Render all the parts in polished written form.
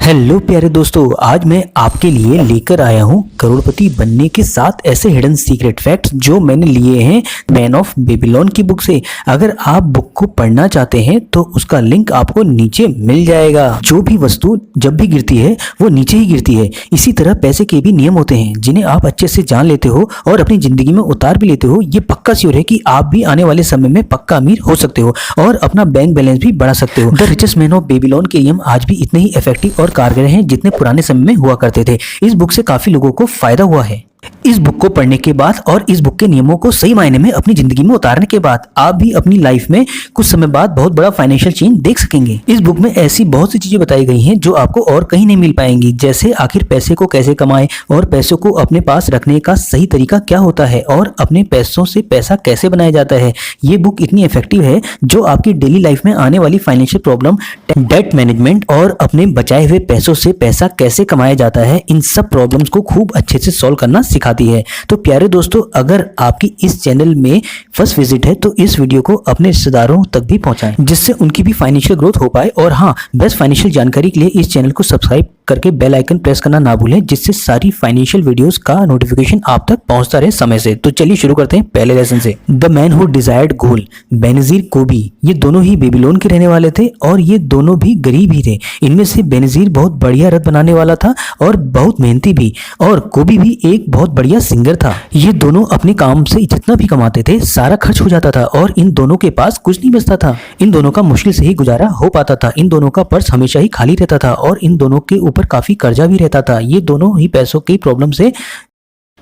Hello प्यारे दोस्तों, आज मैं आपके लिए लेकर आया हूँ करोड़पति बनने के 7 ऐसे हिडन सीक्रेट फैक्ट्स जो मैंने लिए हैं मैन ऑफ बेबीलोन की बुक से। अगर आप बुक को पढ़ना चाहते हैं तो उसका लिंक आपको नीचे मिल जाएगा। जो भी वस्तु जब भी गिरती है वो नीचे ही गिरती है। इसी तरह पैसे के भी नियम होते हैं जिन्हें आप अच्छे से जान लेते हो और अपनी जिंदगी में उतार भी लेते हो। ये पक्का श्योर है कि आप भी आने वाले समय में पक्का अमीर हो सकते हो और अपना बैंक बैलेंस भी बढ़ा सकते हो। The richest man of Babylon के नियम आज भी इतने ही इफेक्टिव और कारगर हैं जितने पुराने समय में हुआ करते थे। इस बुक से काफी लोगों को फायदा हुआ है। इस बुक को पढ़ने के बाद और इस बुक के नियमों को सही मायने में अपनी जिंदगी में उतारने के बाद आप भी अपनी लाइफ में कुछ समय बाद बहुत बड़ा फाइनेंशियल चेंज देख सकेंगे। इस बुक में ऐसी बहुत सी चीजें बताई गई हैं जो आपको और कहीं नहीं मिल पाएंगी, जैसे आखिर पैसे को कैसे कमाएं और पैसों को अपने पास रखने का सही तरीका क्या होता है और अपने पैसों से पैसा कैसे बनाया जाता है। ये बुक इतनी इफेक्टिव है जो आपकी डेली लाइफ में आने वाली फाइनेंशियल प्रॉब्लम, डेट मैनेजमेंट और अपने बचाए हुए पैसों से पैसा कैसे कमाया जाता है, इन सब प्रॉब्लम्स को खूब अच्छे से सॉल्व करना सिखाती है। तो प्यारे दोस्तों, अगर आपकी इस चैनल में फर्स्ट विजिट है तो इस वीडियो को अपने रिश्तेदारों तक भी पहुंचाएं जिससे उनकी भी फाइनेंशियल ग्रोथ हो पाए। और हाँ, बेस्ट फाइनेंशियल जानकारी के लिए इस चैनल को सब्सक्राइब करके बेल आइकन प्रेस करना ना भूलें जिससे सारी फाइनेंशियल वीडियोस का नोटिफिकेशन आप तक पहुंचता रहे समय से। तो चलिए शुरू करते हैं पहले लेसन से। The man who desired gold, Benazir कोबी। ये दोनों ही बेबीलोन के रहने वाले थे और ये दोनों भी गरीब ही थे। इनमें से बेनजीर बहुत बढ़िया रथ बनाने वाला था और बहुत मेहनती भी, और कोबी भी एक बहुत बढ़िया सिंगर था। ये दोनों अपने काम से जितना भी कमाते थे सारा खर्च हो जाता था और इन दोनों के पास कुछ नहीं बचता था। इन दोनों का मुश्किल से ही गुजारा हो पाता था। इन दोनों का पर्स हमेशा ही खाली रहता था और इन दोनों के ऊपर काफी कर्जा भी रहता था। ये दोनों ही पैसों की प्रॉब्लम से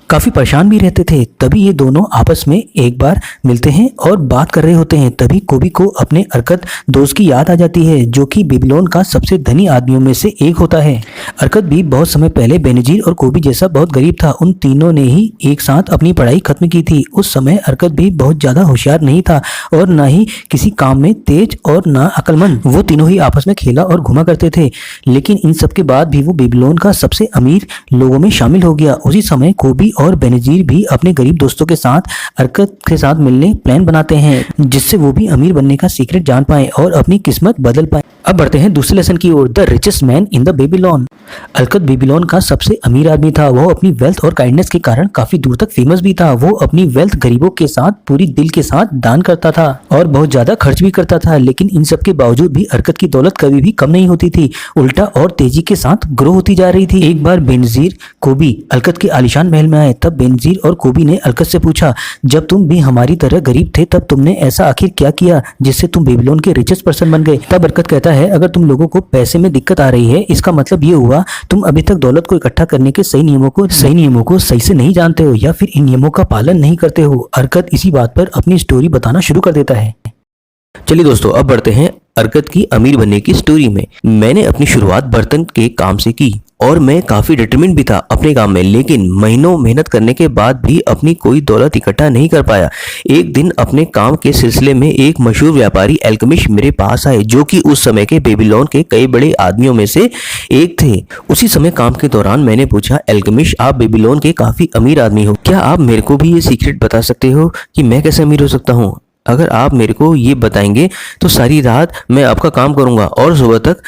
काफी परेशान भी रहते थे। तभी ये दोनों आपस में एक बार मिलते हैं और बात कर रहे होते हैं। तभी कोबी को अपने अरकत दोस्त की याद आ जाती है जो कि बेबीलोन का सबसे धनी आदमियों में से एक होता है। अरकत भी बहुत समय पहले बेनजीर और कोबी जैसा बहुत गरीब था। उन तीनों ने ही एक साथ अपनी पढ़ाई खत्म की थी। उस समय अरकत भी बहुत ज्यादा होशियार नहीं था और ना ही किसी काम में तेज और ना अक्लमंद। वो तीनों ही आपस में खेला और घुमा करते थे, लेकिन इन सब के बाद भी वो बेबीलोन का सबसे अमीर लोगों में शामिल हो गया। उसी समय कोबी और बेनजीर भी अपने गरीब दोस्तों के साथ अरकत के साथ मिलने प्लान बनाते हैं जिससे वो भी अमीर बनने का सीक्रेट जान पाए और अपनी किस्मत बदल पाए। अब बढ़ते हैं दूसरे लेसन की ओर। The richest man in the Babylon. Arkad Babylon का सबसे अमीर आदमी था। वो अपनी वेल्थ और काइंडनेस के कारण काफी दूर तक फेमस भी था। वो अपनी वेल्थ गरीबों के साथ पूरी दिल के साथ दान करता था और बहुत ज्यादा खर्च भी करता था, लेकिन इन सब के बावजूद भी अरकत की दौलत कभी भी कम नहीं होती थी, उल्टा और तेजी के साथ ग्रो होती जा रही थी। एक बार बेनजीर कोबी अरकत के आलीशान महल में आए। तब बेनजीर और कोबी ने अरकत से पूछा, जब तुम भी हमारी तरह गरीब थे तब तुमने ऐसा आखिर क्या किया जिससे तुम बेबीलोन के रिचेस्ट पर्सन बन गए। तब अरकत कहता है, अगर तुम लोगों को पैसे में दिक्कत आ रही है इसका मतलब ये हुआ तुम अभी तक दौलत को इकट्ठा करने के सही नियमों को सही से नहीं जानते हो या फिर इन नियमों का पालन नहीं करते हो। अरकत इसी बात पर अपनी स्टोरी बताना शुरू कर देता है। चलिए दोस्तों, अब बढ़ते हैं अरकत की अमीर बनने की स्टोरी में। मैंने अपनी शुरुआत बर्तन के काम से की और मैं काफी डिटरमिन्ड भी था अपने काम में, लेकिन महीनों मेहनत करने के बाद भी अपनी कोई दौलत इकट्ठा नहीं कर पाया। एक दिन अपने काम के सिलसिले में एक मशहूर व्यापारी एल्केमिस्ट मेरे पास आए जो कि उस समय के बेबीलोन के कई बड़े आदमियों में से एक थे। उसी समय काम के दौरान मैंने पूछा, एल्केमिस्ट, आप बेबीलोन के काफी अमीर आदमी हो, क्या आप मेरे को भी ये सीक्रेट बता सकते हो कि मैं कैसे अमीर हो सकता हूँ? अगर आप मेरे को ये बताएंगे तो सारी रात मैं आपका काम करूंगा और सुबह तक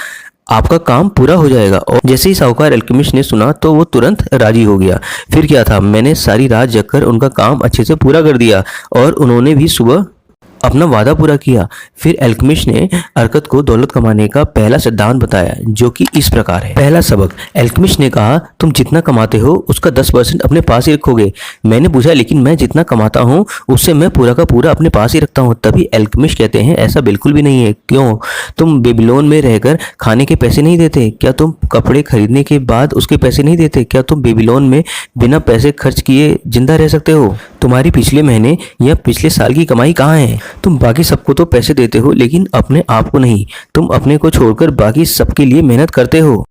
आपका काम पूरा हो जाएगा। और जैसे ही साहूकार एल्केमिस्ट ने सुना तो वो तुरंत राजी हो गया। फिर क्या था, मैंने सारी रात जगकर उनका काम अच्छे से पूरा कर दिया और उन्होंने भी सुबह अपना वादा पूरा किया। फिर एल्केमिस्ट ने अरकत को दौलत कमाने का पहला सिद्धांत बताया जो कि इस प्रकार है। पहला सबक, एल्केमिस्ट ने कहा, तुम जितना कमाते हो उसका 10% अपने पास ही रखोगे। मैंने पूछा, लेकिन मैं जितना कमाता हूँ उससे मैं पूरा का पूरा अपने पास ही रखता हूँ। तभी एल्केमिस्ट कहते हैं, ऐसा बिल्कुल भी नहीं है। क्यों? तुम बेबीलोन में रहकर खाने के पैसे नहीं देते? क्या तुम कपड़े खरीदने के बाद उसके पैसे नहीं देते? क्या तुम बेबीलोन में बिना पैसे खर्च किए जिंदा रह सकते हो? तुम्हारी पिछले महीने या पिछले साल की कमाई कहाँ है? तुम बाकी सबको तो पैसे देते हो लेकिन अपने आप को नहीं। तुम अपने को छोड़कर बाकी सबके लिए मेहनत करते हो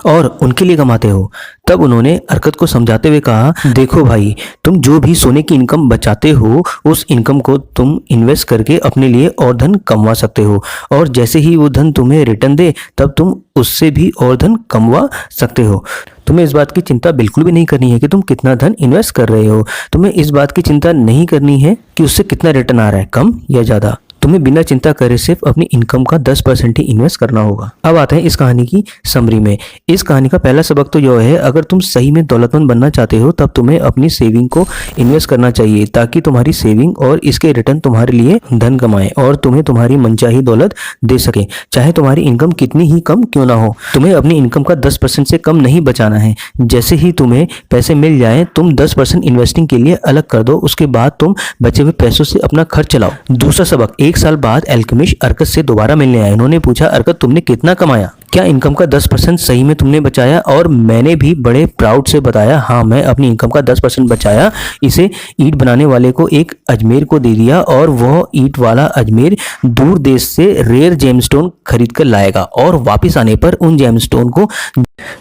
और उनके लिए कमाते हो। तब उन्होंने अरकत को समझाते हुए कहा, देखो भाई, तुम जो भी सोने की इनकम बचाते हो उस इनकम को तुम इन्वेस्ट करके अपने लिए और धन कमवा सकते हो और जैसे ही वो धन तुम्हें रिटर्न दे तब तुम उससे भी और धन कमवा सकते हो। तुम्हें इस बात की चिंता बिल्कुल भी नहीं करनी है कि तुम कितना धन इन्वेस्ट कर रहे हो। तुम्हें इस बात की चिंता नहीं करनी है कि उससे कितना रिटर्न आ रहा है, कम या ज्यादा। तुम्हें बिना चिंता करे सिर्फ अपनी इनकम का 10% ही इन्वेस्ट करना होगा। अब आते हैं इस कहानी की समरी में। इस कहानी का पहला सबक तो यह है, अगर तुम सही में दौलतमंद बनना चाहते हो तब तुम्हें अपनी सेविंग को इन्वेस्ट करना चाहिए, ताकि तुम्हारी सेविंग और इसके रिटर्न तुम्हारे लिए धन कमाए और तुम्हें तुम्हारी मनचाही दौलत दे सके, चाहे तुम्हारी इनकम कितनी ही कम क्यों ना हो। तुम्हें अपनी इनकम का 10% से कम नहीं बचाना है। जैसे ही तुम्हें पैसे मिल जाएं, तुम 10% इन्वेस्टिंग के लिए अलग कर दो, उसके बाद तुम बचे हुए पैसों से अपना खर्च चलाओ। दूसरा सबक, 1 साल बाद अल्केमिस्ट अर्कत से दोबारा मिलने आए। उन्होंने पूछा, अर्कत तुमने कितना कमाया? क्या इनकम का 10% सही में तुमने बचाया? और मैंने भी बड़े प्राउड से बताया, हाँ मैं अपनी इनकम का 10% बचाया, इसे ईंट बनाने वाले को एक अजमेर को दे दिया और वह ईंट वाला अजमेर दूर देश से रेयर जेमस्टोन खरीद कर लाएगा और वापस आने पर उन जेमस्टोन को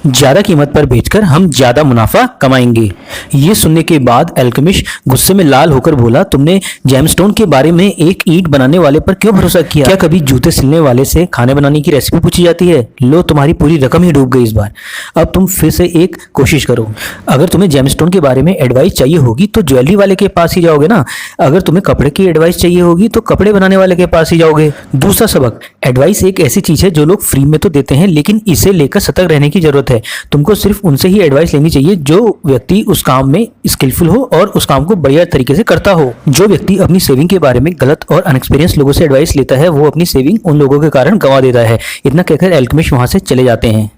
ज्यादा कीमत पर बेचकर हम ज्यादा मुनाफा कमाएंगे। ये सुनने के बाद अल्केमिस्ट गुस्से में लाल होकर बोला, तुमने जेमस्टोन के बारे में एक ईंट बनाने वाले पर क्यों भरोसा किया? क्या कभी जूते सिलने वाले से खाने बनाने की रेसिपी पूछी जाती है? लो, तुम्हारी पूरी रकम ही डूब गई इस बार। अब तुम फिर से एक कोशिश करो। अगर तुम्हें जेमस्टोन के बारे में एडवाइस चाहिए होगी तो ज्वेलरी वाले के पास ही जाओगे ना। अगर तुम्हें कपड़े की एडवाइस चाहिए होगी तो कपड़े बनाने वाले के पास ही जाओगे। दूसरा सबक, एडवाइस एक ऐसी चीज है जो लोग फ्री में तो देते हैं, लेकिन इसे लेकर सतर्क रहने की जरूरत है। तुमको सिर्फ उनसे ही एडवाइस लेनी चाहिए जो व्यक्ति उस काम में स्किलफुल हो और उस काम को बढ़िया तरीके से करता हो। जो व्यक्ति अपनी सेविंग के बारे में गलत और अनएक्सपीरियंस लोगों से एडवाइस लेता है, वो अपनी सेविंग उन लोगों के कारण गंवा देता है। इतना कहकर अल्केमिस्ट वहां से चले जाते हैं।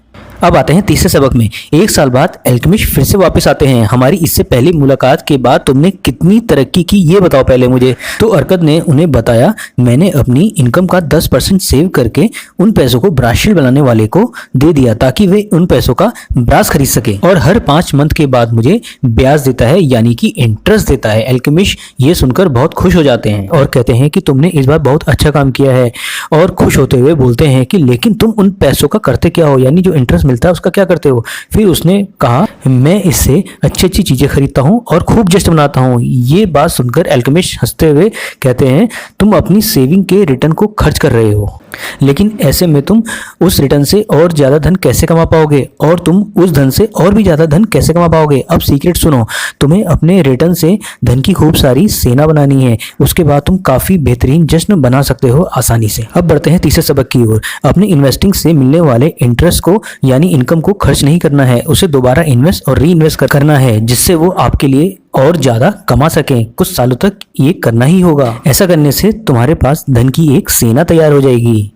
अब आते हैं तीसरे सबक में। 1 साल बाद अल्केमिस्ट फिर से वापस आते हैं। हमारी इससे पहली मुलाकात के बाद तुमने कितनी तरक्की की, ये बताओ पहले मुझे। तो अर्कत ने उन्हें बताया, मैंने अपनी इनकम का 10% सेव करके उन पैसों को ब्रासशील्ड बनाने वाले को दे दिया, ताकि वे उन पैसों का ब्रास खरीद सके और हर 5 मंथ के बाद मुझे ब्याज देता है, यानी कि इंटरेस्ट देता है। अल्केमिस्ट ये सुनकर बहुत खुश हो जाते हैं और कहते हैं कि तुमने इस बार बहुत अच्छा काम किया है, और खुश होते हुए बोलते हैं कि लेकिन तुम उन पैसों का करते क्या हो, यानी जो इंटरेस्ट मिलता है उसका क्या करते हो? फिर उसने कहा, मैं इससे अच्छी अच्छी चीजें खरीदता हूँ और खूब जश्न मनाता हूँ। ये बात सुनकर अल्केमिस्ट हंसते हुए कहते हैं, तुम अपनी सेविंग के रिटर्न को खर्च कर रहे हो, लेकिन ऐसे में तुम उस रिटर्न से और ज्यादा धन कैसे कमा पाओगे, और तुम उस धन से और भी ज्यादा धन कैसे कमा पाओगे? अब सीक्रेट सुनो, तुम्हें अपने रिटर्न से धन की खूब सारी सेना बनानी है, उसके बाद तुम काफी बेहतरीन जश्न बना सकते हो आसानी से। अब बढ़ते हैं तीसरे सबक की ओर। अपने इन्वेस्टिंग से मिलने वाले इंटरेस्ट को यानी इनकम को खर्च नहीं करना है, उसे दोबारा इन्वेस्ट और री इन्वेस्ट करना है, जिससे वो आपके लिए और ज्यादा कमा सकें। कुछ सालों तक ये करना ही होगा। ऐसा करने से तुम्हारे पास धन की एक सेना तैयार हो जाएगी।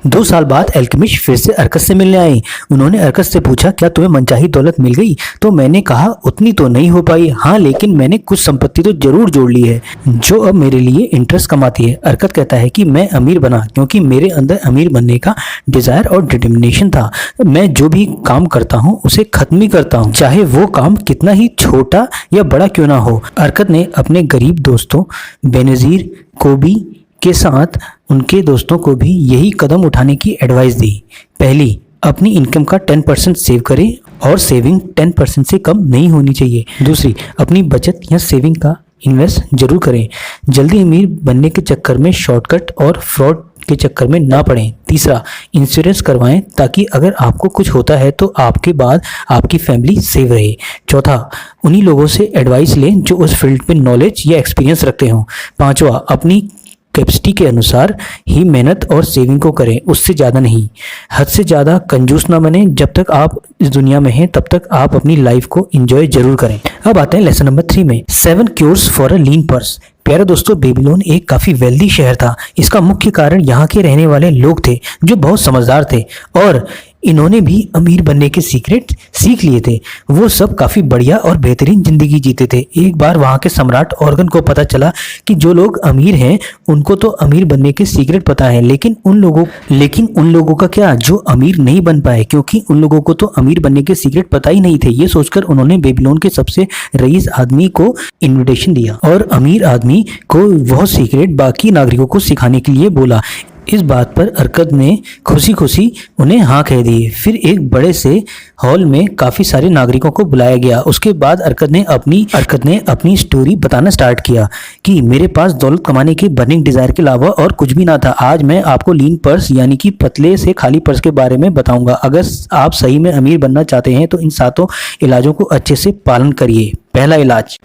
2 साल बाद अल्केमिस्ट फिर से अर्कत से मिलने आए। उन्होंने अर्कत से पूछा, क्या तुम्हें मनचाही दौलत मिल गई? तो मैंने कहा, उतनी तो नहीं हो पाई, हाँ लेकिन मैंने कुछ संपत्ति तो जरूर जोड़ ली है जो अब मेरे लिए इंटरेस्ट कमाती है। अर्कत कहता है कि मैं अमीर बना क्योंकि मेरे अंदर अमीर बनने का डिजायर और डिटर्मिनेशन था। मैं जो भी काम करता हूँ उसे खत्म ही करता हूँ, चाहे वो काम कितना ही छोटा या बड़ा क्यों ना हो। अर्कत ने अपने गरीब दोस्तों बेनजीर कोबी के साथ उनके दोस्तों को भी यही कदम उठाने की एडवाइस दी। पहली, अपनी इनकम का 10% सेव करें और सेविंग 10% से कम नहीं होनी चाहिए। दूसरी, अपनी बचत या सेविंग का इन्वेस्ट जरूर करें। जल्दी अमीर बनने के चक्कर में शॉर्टकट और फ्रॉड के चक्कर में ना पड़ें। तीसरा, इंश्योरेंस करवाएं ताकि अगर आपको कुछ होता है तो आपके बाद आपकी फैमिली सेव रहे। चौथा, उन्हीं लोगों से एडवाइस लें जो उस फील्ड में नॉलेज या एक्सपीरियंस रखते हों। पांचवा, अपनी कैपेसिटी के अनुसार ही मेहनत और सेविंग को करें, उससे ज़्यादा नहीं। हद से ज़्यादा कंजूस ना बने। जब तक आप इस दुनिया में हैं तब तक आप अपनी लाइफ को एंजॉय जरूर करें। अब आते हैं लेसन नंबर 3 में, 7 cures for a lean purse. प्यारे दोस्तों, बेबीलोन एक काफी वेल्दी शहर था। इसका मुख्य कारण यहाँ के रहने वाले लोग थे जो बहुत समझदार थे और इन्होंने भी अमीर बनने के सीक्रेट सीख लिए थे। वो सब काफी बढ़िया और बेहतरीन जिंदगी जीते थे। एक बार वहाँ के सम्राट ऑर्गन को पता चला कि जो लोग अमीर हैं उनको तो अमीर बनने के सीक्रेट पता है, लेकिन उन लोगों का क्या जो अमीर नहीं बन पाए, क्योंकि उन लोगों को तो अमीर बनने के सीक्रेट पता ही नहीं थे। ये सोचकर उन्होंने बेबीलोन के सबसे रईस आदमी को इन्विटेशन दिया और अमीर आदमी को वह सीक्रेट बाकी नागरिकों को सिखाने के लिए बोला। इस बात पर अर्कत ने खुशी खुशी उन्हें हाँ कह दी। फिर एक बड़े से हॉल में काफी सारे नागरिकों को बुलाया गया। उसके बाद अर्कत ने अपनी स्टोरी बताना स्टार्ट किया कि मेरे पास दौलत कमाने की बर्निंग डिजायर के अलावा और कुछ भी ना था। आज मैं आपको लीन पर्स यानी कि पतले से खाली पर्स के बारे में बताऊंगा। अगर आप सही में अमीर बनना चाहते हैं तो इन 7 इलाजों को अच्छे से पालन करिए। पहला इलाज,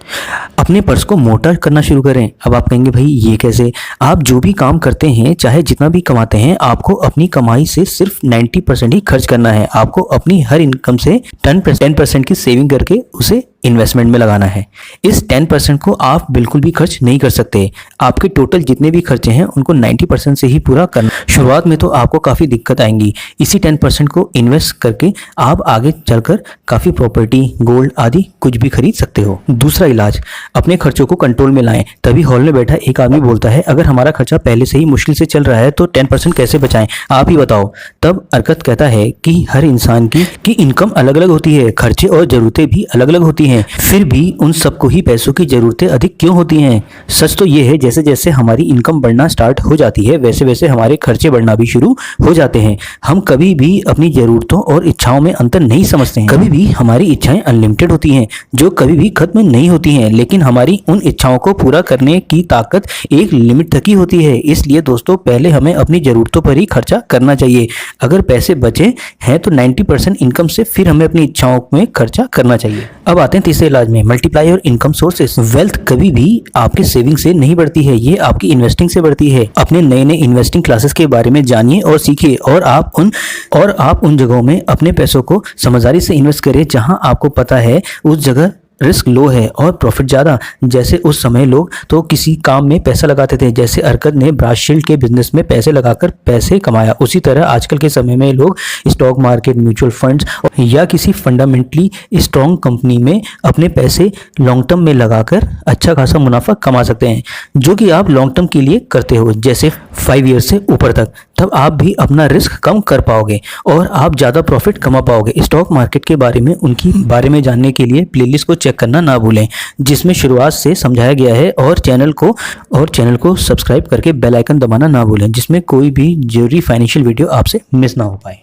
अपने पर्स को मोटा करना शुरू करें। अब आप कहेंगे भाई ये कैसे? आप जो भी काम करते हैं, चाहे जितना भी कमाते हैं, आपको अपनी कमाई से सिर्फ 90% ही खर्च करना है। आपको अपनी हर इनकम से 10% की सेविंग करके उसे इन्वेस्टमेंट में लगाना है। इस 10% को आप बिल्कुल भी खर्च नहीं कर सकते। आपके टोटल जितने भी खर्चे हैं उनको 90% से ही पूरा करना। शुरुआत में तो आपको काफ़ी दिक्कत आएंगी। इसी 10% को इन्वेस्ट करके आप आगे चलकर काफ़ी प्रॉपर्टी, गोल्ड आदि कुछ भी खरीद सकते हो। दूसरा इलाज, अपने खर्चों को कंट्रोल में लाएं। तभी हॉल में बैठा एक आदमी बोलता है, अगर हमारा खर्चा पहले से ही मुश्किल से चल रहा है तो 10% कैसे बचाएं? आप ही बताओ। तब अरकत कहता है कि हर इंसान की इनकम अलग अलग होती है, खर्चे और ज़रूरतें भी अलग अलग होती हैं, फिर भी उन सबको ही पैसों की जरूरतें अधिक क्यों होती हैं? सच तो ये है, जैसे जैसे हमारी इनकम बढ़ना स्टार्ट हो जाती है वैसे वैसे हमारे खर्चे बढ़ना भी शुरू हो जाते हैं। हम कभी भी अपनी जरूरतों और इच्छाओं में अंतर नहीं समझते हैं। कभी भी हमारी इच्छाएं अनलिमिटेड होती हैं जो कभी भी खत्म नहीं होती हैं, लेकिन हमारी उन इच्छाओं को पूरा करने की ताकत एक लिमिट तक ही होती है। इसलिए दोस्तों, पहले हमें अपनी जरूरतों पर ही खर्चा करना चाहिए। अगर पैसे बचे हैं तो 90% इनकम से फिर हमें अपनी इच्छाओं में खर्चा करना चाहिए। अब आते हैं तीसरे इलाज में, multiply your income sources. Wealth कभी भी आपके सेविंग से नहीं बढ़ती है, ये आपकी इन्वेस्टिंग से बढ़ती है। अपने नए नए इन्वेस्टिंग क्लासेस के बारे में जानिए और सीखिए, और आप उन जगहों में अपने पैसों को समझदारी से इन्वेस्ट करें जहां आपको पता है उस जगह रिस्क लो है और प्रॉफिट ज़्यादा। जैसे उस समय लोग तो किसी काम में पैसा लगाते थे, जैसे अरकत ने ब्रासशील्ड के बिजनेस में पैसे लगाकर पैसे कमाया, उसी तरह आजकल के समय में लोग स्टॉक मार्केट, म्यूचुअल फंड्स या किसी फंडामेंटली स्ट्रॉन्ग कंपनी में अपने पैसे लॉन्ग टर्म में लगाकर अच्छा खासा मुनाफा कमा सकते हैं, जो कि आप लॉन्ग टर्म के लिए करते हो, जैसे 5 ईयर से ऊपर तक। तब आप भी अपना रिस्क कम कर पाओगे और आप ज़्यादा प्रॉफिट कमा पाओगे। स्टॉक मार्केट के बारे में उनकी बारे में जानने के लिए प्लेलिस्ट को चेक करना ना भूलें, जिसमें शुरुआत से समझाया गया है, और चैनल को सब्सक्राइब करके बेल आइकन दबाना ना भूलें, जिसमें कोई भी जरूरी फाइनेंशियल वीडियो आपसे मिस ना हो पाए।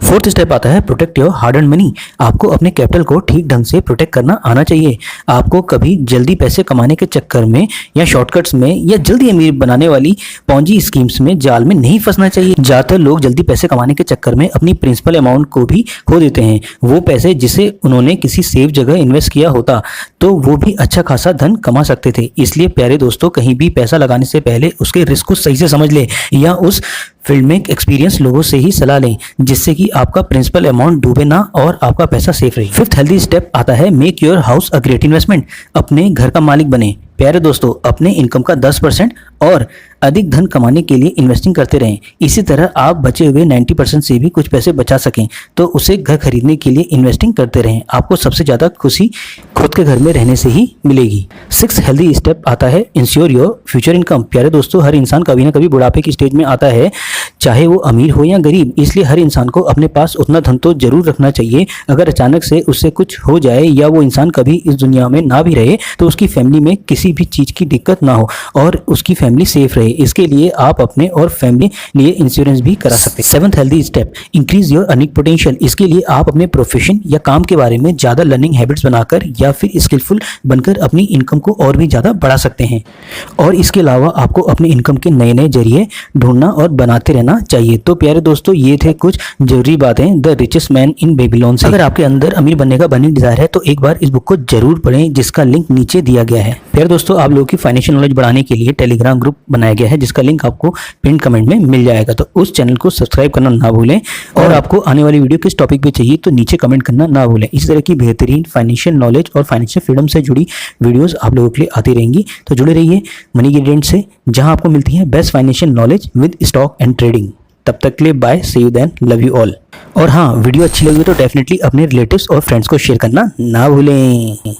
फोर्थ स्टेप आता है protect your hard earned money. आपको अपने कैपिटल को ठीक ढंग से प्रोटेक्ट करना आना चाहिए। आपको कभी जल्दी पैसे कमाने के चक्कर में या शॉर्टकट्स में या जल्दी अमीर बनाने वाली पॉन्जी स्कीम्स में जाल में नहीं फंसना चाहिए। ज़्यादातर लोग जल्दी पैसे कमाने के चक्कर में अपनी प्रिंसिपल अमाउंट को भी खो देते हैं। वो पैसे जिसे उन्होंने किसी सेफ जगह इन्वेस्ट किया होता तो वो भी अच्छा खासा धन कमा सकते थे। इसलिए प्यारे दोस्तों, कहीं भी पैसा लगाने से पहले उसके रिस्क को सही से समझ ले या उस फील्ड में एक्सपीरियंस लोगों से ही सलाह लें, जिससे कि आपका प्रिंसिपल अमाउंट डूबे ना और आपका पैसा सेफ रहे। फिफ्थ हेल्दी स्टेप आता है make your house a great investment. अपने घर का मालिक बने। प्यारे दोस्तों, अपने इनकम का 10% और अधिक धन कमाने के लिए इन्वेस्टिंग करते रहें। इसी तरह आप बचे हुए 90% से भी कुछ पैसे बचा सकें तो उसे घर खरीदने के लिए इन्वेस्टिंग करते रहें। आपको सबसे ज़्यादा खुशी खुद के घर में रहने से ही मिलेगी। 6th हेल्दी स्टेप आता है इंश्योर योर फ्यूचर इनकम। प्यारे दोस्तों, हर इंसान कभी ना कभी बुढ़ापे की स्टेज में आता है, चाहे वो अमीर हो या गरीब। इसलिए हर इंसान को अपने पास उतना धन तो जरूर रखना चाहिए। अगर अचानक से उससे कुछ हो जाए या वो इंसान कभी इस दुनिया में ना भी रहे तो उसकी फैमिली में किसी भी चीज़ की दिक्कत ना हो और उसकी फैमिली सेफ रहे। इसके लिए आप अपने और फैमिली लिए इंश्योरेंस भी करा सकते हैं। 7th healthy step increase your earning potential. इसके लिए आप अपने प्रोफेशन या काम के बारे में ज़्यादा लर्निंग हैबिट्स बनाकर या फिर स्किलफुल बनकर अपनी इनकम को और भी ज़्यादा बढ़ा सकते हैं। और इसके अलावा आपको अपनी इनकम के नए नए जरिए ढूंढना और बनाते रहना चाहिए। तो प्यारे दोस्तों, ये थे कुछ जरूरी बातें the richest man in Babylon से। अगर आपके अंदर अमीर बनने का बर्निंग डिजायर है तो एक बार इस बुक को जरूर पढ़ें, जिसका लिंक नीचे दिया गया है। प्यारे दोस्तों, आप लोगों की फाइनेंशियल नॉलेज बढ़ाने के लिए टेलीग्राम ग्रुप बनाया गया है, जिसका लिंक आपको पिन कमेंट में मिल जाएगा। तो उस चैनल को सब्सक्राइब करना ना भूलें, और आपको आने वाली वीडियो किस टॉपिक पे चाहिए तो नीचे कमेंट करना ना भूलें। इस तरह की बेहतरीन फाइनेंशियल नॉलेज और फाइनेंशियल फ्रीडम से जुड़ी वीडियोस आप लोगों के लिए आती रहेंगी। तो जुड़े रहिए मनी ग्रेडिएंट से, जहां आपको मिलती है best financial knowledge with stock and trading. तब तक के लिए bye, see you then, love you all. और हाँ, वीडियो अच्छी लगी तो डेफिनेटली अपने रिलेटिव्स और फ्रेंड्स को शेयर करना ना भूलें।